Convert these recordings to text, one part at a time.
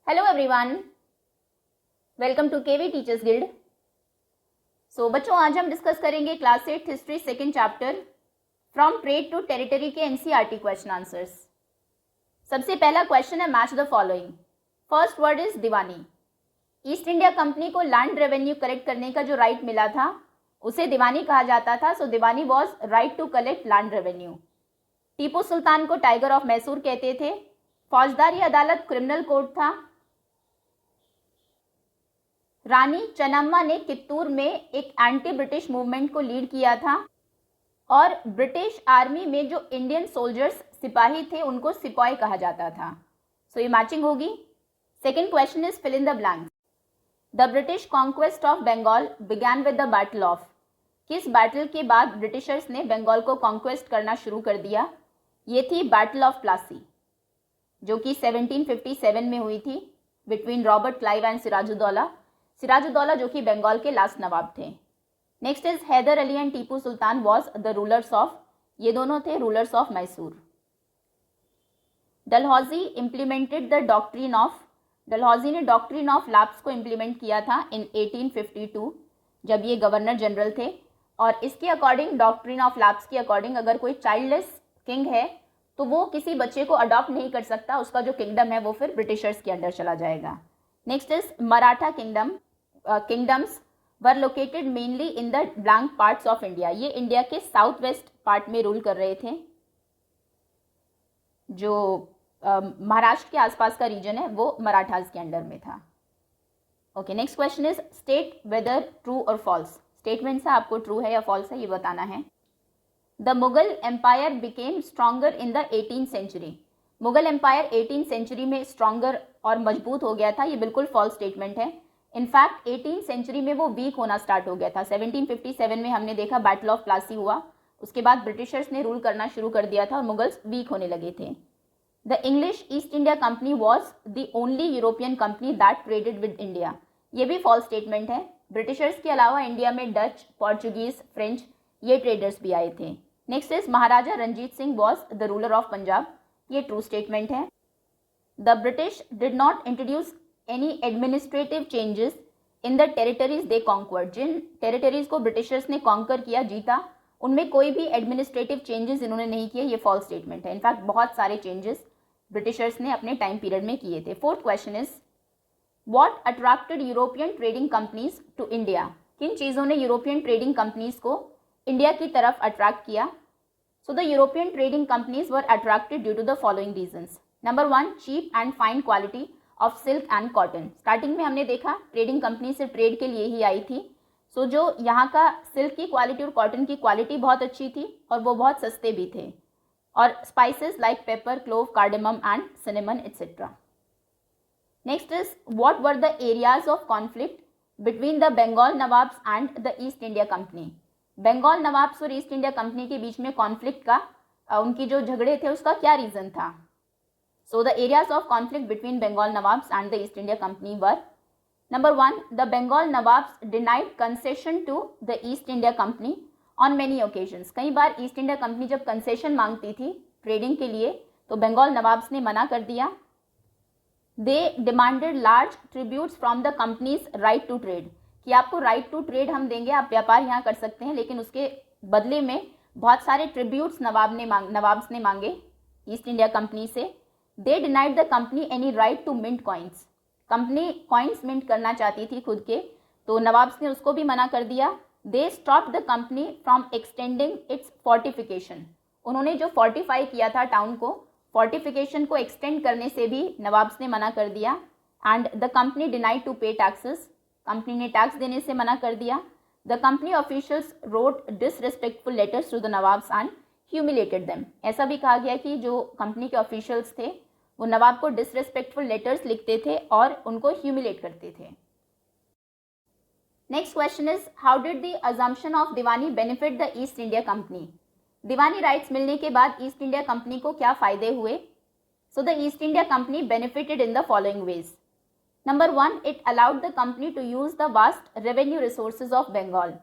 Hello everyone, welcome to KV teachers guild. So बच्चों, आज हम डिस्कस करेंगे class 8 history second chapter from trade to territory के NCERT question answers. सबसे पहला क्वेश्चन है match the following. First word is diwani. East India Company को land revenue collect करने का जो राइट मिला था उसे दीवानी कहा जाता था। So diwani was right to collect land revenue. Tipu Sultan को टाइगर ऑफ मैसूर कहते थे। फौजदारी अदालत क्रिमिनल कोर्ट था। रानी चन्नम्मा ने कित्तूर में एक एंटी ब्रिटिश मूवमेंट को लीड किया था और ब्रिटिश आर्मी में जो इंडियन सोल्जर्स सिपाही थे उनको सिपाही कहा जाता था। सो ये मैचिंग होगी। Second question is fill in the blanks. The British conquest of Bengal began with the battle of. किस बैटल के बाद ब्रिटिशर्स ने बंगाल को कॉन्क्वेस्ट करना शुरू कर दिया? ये थी बैटल ऑफ प्लासी, जो कि 1757 में हुई थी between Robert Clive and Sirajuddaulah. Sirajuddaulah जो कि बंगाल के लास्ट नवाब थे। Next is Hyder Ali and Tipu Sultan was the rulers of. ये दोनों थे rulers of Mysore. Dalhousie implemented the doctrine of. Dalhousie ने डॉक्ट्रिन ऑफ लैप्स को इंप्लीमेंट किया था इन 1852 जब ये गवर्नर जनरल थे। और इसके अकॉर्डिंग, डॉक्ट्रिन ऑफ लैप्स के अकॉर्डिंग, अगर कोई चाइल्डलेस किंग है तो वो किसी बच्चे को अडॉप्ट नहीं कर सकता। उसका जो किंगडम है वो फिर ब्रिटिशर्स के अंडर चला जाएगा। Next is Maratha kingdom. Kingdoms were located mainly in the blank parts of India. ये इंडिया के साउथ वेस्ट पार्ट में रूल कर रहे थे। जो महाराष्ट्र के आसपास का रीजन है वो मराठास के अंडर में था। Okay, next question is state whether true और फॉल्स। स्टेटमेंट से आपको ट्रू है या फॉल्स है ये बताना है। The Mughal empire became stronger in the 18th century. Mughal empire 18th century में स्ट्रॉन्गर और मजबूत हो गया था। ये बिल्कुल फॉल्स स्टेटमेंट है। इनफैक्ट 18th सेंचुरी में वो वीक होना स्टार्ट हो गया था। 1757 में हमने देखा बैटल ऑफ प्लासी हुआ, उसके बाद ब्रिटिशर्स ने रूल करना शुरू कर दिया था और मुगल्स वीक होने लगे थे। The English east India company was the only European company that traded with India. ये भी फॉल्स स्टेटमेंट है। ब्रिटिशर्स के अलावा इंडिया में डच, पोर्चुगीज, फ्रेंच ये ट्रेडर्स भी आए थे। Next is Maharaja Ranjit Singh was the ruler of Punjab. ये ट्रू स्टेटमेंट है। The British did not introduce any administrative changes in the territories they conquered. जिन टेरिटरीज को ब्रिटिशर्स ने कॉन्कर किया, जीता, उनमें कोई भी एडमिनिस्ट्रेटिव चेंजेस इन्होंने नहीं किए। ये फॉल्स स्टेटमेंट है। इनफैक्ट बहुत सारे चेंजेस ब्रिटिशर्स ने अपने टाइम पीरियड में किए थे। Fourth question is what attracted European trading companies to India. किन चीज़ों ने यूरोपियन ट्रेडिंग कंपनीज को इंडिया की तरफ अट्रैक्ट किया? So the European trading companies were attracted due to the following reasons. Number 1, cheap and fine quality of silk and cotton. Starting में हमने देखा ट्रेडिंग कंपनी से ट्रेड के लिए ही आई थी। सो जो यहाँ का सिल्क की क्वालिटी और कॉटन की क्वालिटी बहुत अच्छी थी और वो बहुत सस्ते भी थे। और spices like pepper, clove, cardamom and cinnamon etcetera. Next is what were the areas of conflict between the Bengal नवाब्स and the East India company. Bengal नवाब्स और ईस्ट इंडिया कंपनी के बीच में कॉन्फ्लिक्ट का, उनकी जो झगड़े थे उसका क्या रीजन था? So the areas of conflict between Bengal Nawabs and the East India Company were: number 1, the Bengal Nawabs denied concession to the East India Company on many occasions. कई बार ईस्ट इंडिया कंपनी जब concession मांगती थी trading के लिए तो Bengal nawabs ने मना कर दिया। They demanded large tributes from the company's right to trade, कि आपको राइट टू ट्रेड हम देंगे, आप व्यापार यहाँ कर सकते हैं, लेकिन उसके बदले में बहुत सारे ट्रिब्यूट्स नवाब्स ने मांगे ईस्ट इंडिया कंपनी से। They denied the company any right to mint coins. Company coins mint करना चाहती थी खुद के, तो नवाब्स ने उसको भी मना कर दिया। They stopped the company from extending its fortification. उन्होंने जो फोर्टिफाई किया था टाउन को, फोर्टिफिकेशन को एक्सटेंड करने से भी नवाब्स ने मना कर दिया। And the company denied to pay taxes. Company ने टैक्स देने से मना कर दिया। The company officials wrote disrespectful letters to the नवाब्स एंड ह्यूमिलेटेड देम। ऐसा भी कहा गया कि जो कंपनी के ऑफिशियल्स थे वो नवाब को डिसरेस्पेक्टफुल लेटर्स लिखते थे और उनको ह्यूमिलेट करते थे। Next question is how did the assumption of Deewani benefit the East India company. Deewani rights मिलने के बाद ईस्ट इंडिया कंपनी को क्या फायदे हुए? So the East India Company benefited in the following ways. Number 1, it allowed the company to use the vast revenue resources of Bengal.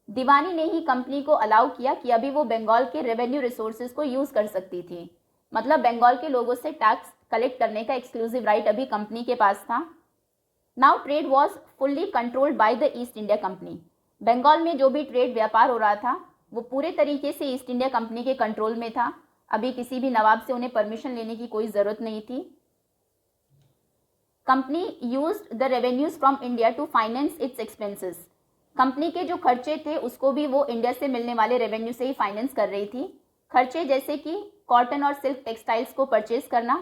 Diwani ने ही company को अलाउ किया कि अभी वो बंगाल के रेवेन्यू रिसोर्सेज को यूज कर सकती थी। मतलब बंगाल के लोगों से टैक्स कलेक्ट करने का एक्सक्लूसिव राइट अभी कंपनी के पास था। Now trade was fully controlled by the East India company. Bengal में जो भी ट्रेड व्यापार हो रहा था वो पूरे तरीके से ईस्ट इंडिया कंपनी के कंट्रोल में था। अभी किसी भी नवाब से उन्हें परमिशन लेने की कोई ज़रूरत नहीं थी। Company used the revenues from India to finance its expenses. Company के जो खर्चे थे उसको भी वो इंडिया से मिलने वाले रेवेन्यू से ही फाइनेंस कर रही थी। खर्चे जैसे कि कॉटन और सिल्क टेक्सटाइल्स को परचेज करना,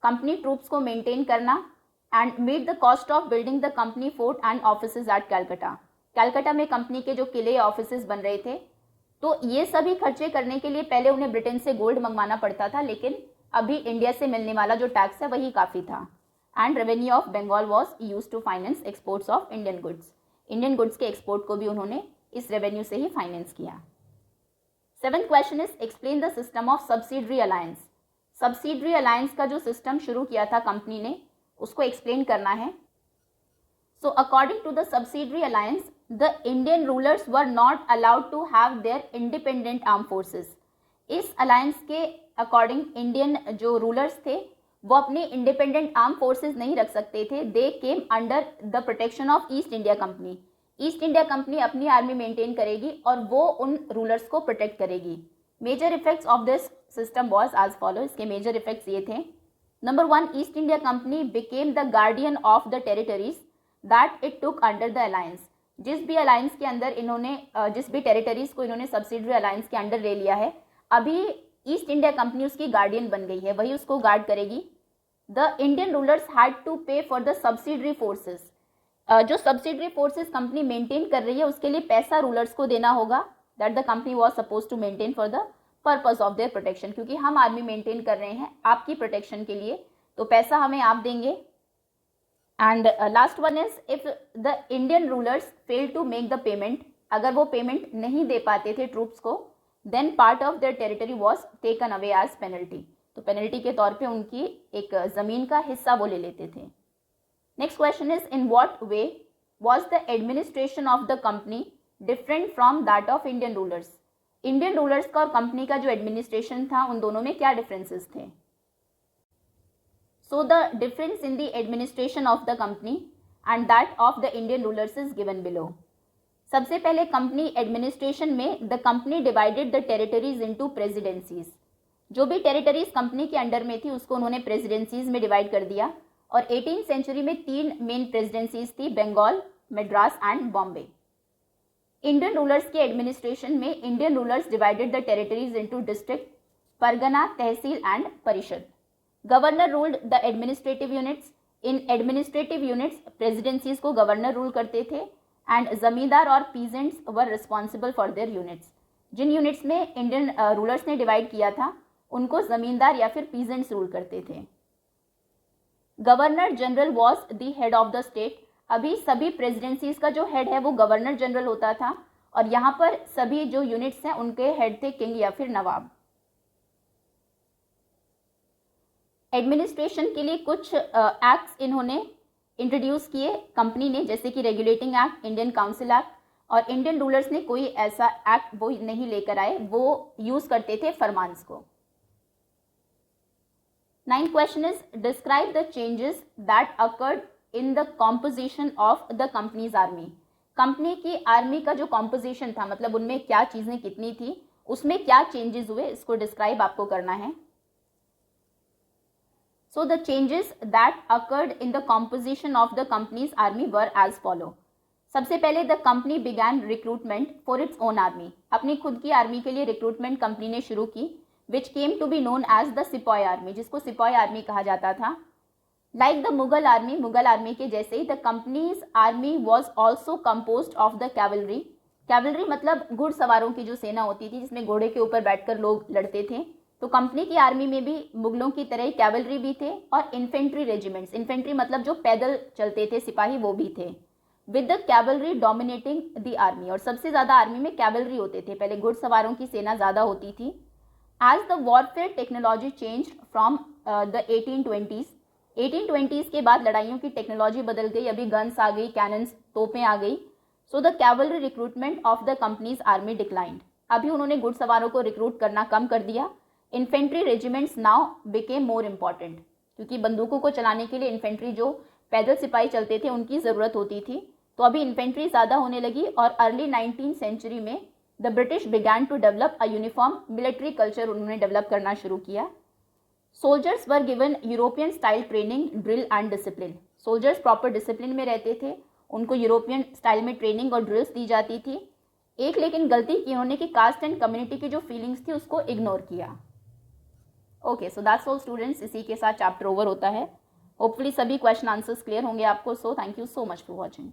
कंपनी ट्रूप्स को मेंटेन करना and meet the cost of building the company fort and offices at Calcutta. Calcutta में कंपनी के जो किले ऑफिसेज बन रहे थे, तो ये सभी खर्चे करने के लिए पहले उन्हें ब्रिटेन से गोल्ड मंगवाना पड़ता था, लेकिन अभी इंडिया से मिलने वाला जो टैक्स है वही काफ़ी था। And revenue of Bengal was use to finance exports of Indian goods. Indian goods के एक्सपोर्ट को भी उन्होंने इस रेवेन्यू से ही फाइनेंस किया। 7th question is explain the system of subsidiary alliance. Subsidiary alliance का जो सिस्टम शुरू किया था कंपनी ने, उसको एक्सप्लेन करना है। So according to the subsidiary alliance, the Indian rulers were not allowed to have their independent arm forces. इस अलायंस के अकॉर्डिंग इंडियन जो रूलर्स थे वो अपने इंडिपेंडेंट आर्म फोर्सेस नहीं रख सकते थे। They came under the protection of East India Company. East India Company अपनी आर्मी मेंटेन करेगी और वो उन रूलर्स को प्रोटेक्ट करेगी। Major effects of this system was as follow. इसके मेजर इफेक्ट्स ये थे। Number 1, East India Company became the guardian of the territories that it took under the alliance. जिस भी अलायंस के अंदर इन्होंने जिस भी टेरिटरीज को इन्होंने सब्सिडरी अलायंस के अंडर ले लिया है, अभी ईस्ट इंडिया कंपनी उसकी गार्डियन बन गई है, वही उसको गार्ड करेगी। The Indian rulers had to pay for the subsidiary forces. जो सब्सिडरी फोर्सेस कंपनी मेंटेन कर रही है उसके लिए पैसा रूलर्स को देना होगा, that the company was suppose to maintain for the purpose of their protection. क्योंकि हम आर्मी मेंटेन कर रहे हैं आपकी प्रोटेक्शन के लिए, तो पैसा हमें आप देंगे। And last one is if the Indian rulers fail to make the payment, अगर वो पेमेंट नहीं दे पाते थे ट्रूप्स को, then part of their territory was taken away as penalty. तो पेनल्टी के तौर पे उनकी एक ज़मीन का हिस्सा वो ले लेते थे। Next question is in what way was the administration of the company different from that of Indian rulers. Indian rulers का और कंपनी का जो एडमिनिस्ट्रेशन था उन दोनों में क्या डिफरेंसेस थे। So the difference in the administration of the company and that of the Indian rulers is given below. सबसे पहले कंपनी एडमिनिस्ट्रेशन में the company divided the territories into presidencies. जो भी टेरिटरीज कंपनी के अंडर में थी उसको उन्होंने प्रेसिडेंसीज में डिवाइड कर दिया। और 18th सेंचुरी में 3 मेन प्रेसिडेंसीज थी, Bengal, Madras and Bombay. Indian rulers के एडमिनिस्ट्रेशन में Indian rulers divided the territories into district, pargana, tehsil and parishad. Governor ruled the administrative units. In administrative units presidencies को गवर्नर रूल करते थे एंड जमींदार और peasants were responsible for their units. जिन units में इंडियन रूलर्स ने डिवाइड किया था उनको जमींदार या फिर पीजेंट्स रूल करते थे। Governor general was the head of the state. अभी सभी प्रेसिडेंसीज का जो हेड है वो गवर्नर जनरल होता था और यहाँ पर सभी जो यूनिट्स हैं उनके हेड थे किंग या फिर नवाब। एडमिनिस्ट्रेशन के लिए कुछ एक्ट्स इन्होंने इंट्रोड्यूस किए कंपनी ने, जैसे कि regulating act, Indian council act. और इंडियन रूलर्स ने कोई ऐसा एक्ट वो नहीं लेकर आए, वो यूज करते थे फरमान्स को। 9th question is describe the changes that occurred in the composition of the company's army. Company की आर्मी का जो कॉम्पोजिशन था, मतलब उनमें क्या चीजें कितनी थी, उसमें क्या चेंजेस हुए, इसको डिस्क्राइब आपको करना है। So the changes that occurred in the composition of the company's army were as follow. सबसे पहले the company began recruitment for its own army. अपनी खुद की आर्मी के लिए रिक्रूटमेंट कंपनी ने शुरू की, which came to be known as the sipahi army, जिसको सिपाही आर्मी कहा जाता था। Like the Mughal army, Mughal army के जैसे ही the company's army was also compose of the cavalry. Cavalry मतलब घुड़सवारों की जो सेना होती थी जिसमें घोड़े के ऊपर बैठकर लोग लड़ते थे, तो कंपनी की आर्मी में भी मुगलों की तरह कैवलरी भी थे और इन्फेंट्री रेजिमेंट्स, इन्फेंट्री मतलब जो पैदल चलते थे सिपाही, वो भी थे, with the cavalry dominating the army. और सबसे ज़्यादा आर्मी में कैवलरी होते थे, पहले घुड़सवारों की सेना ज़्यादा होती थी। As the warfare technology change from the 1820s, 1820s के बाद लड़ाइयों की टेक्नोलॉजी बदल गई, अभी गन्स आ गई, कैनन्स, तोपें आ गई। So the cavalry recruitment of the company's army declined. अभी उन्होंने घुड़सवारों को रिक्रूट करना कम कर दिया। Infantry regiments now became more important. क्योंकि बंदूकों को चलाने के लिए इन्फेंट्री जो पैदल सिपाही चलते थे उनकी ज़रूरत होती थी। तो अभी इन्फेंट्री ज़्यादा होने लगी और अर्ली 19th सेंचुरी में the British began to develop a uniform military culture उन्होंने डेवलप करना शुरू किया। Soldiers were given European style training, drill and discipline. Soldiers proper discipline में रहते थे, उनको यूरोपियन स्टाइल में ट्रेनिंग और ड्रिल्स दी जाती थी। एक लेकिन गलती की उन्होंने कि कास्ट एंड कम्युनिटी की जो फीलिंग्स थी उसको इग्नोर किया। Okay, so that's all students, इसी के साथ चैप्टर ओवर होता है। होपफुली सभी क्वेश्चन आंसर्स क्लियर होंगे आपको। So thank you so much for watching.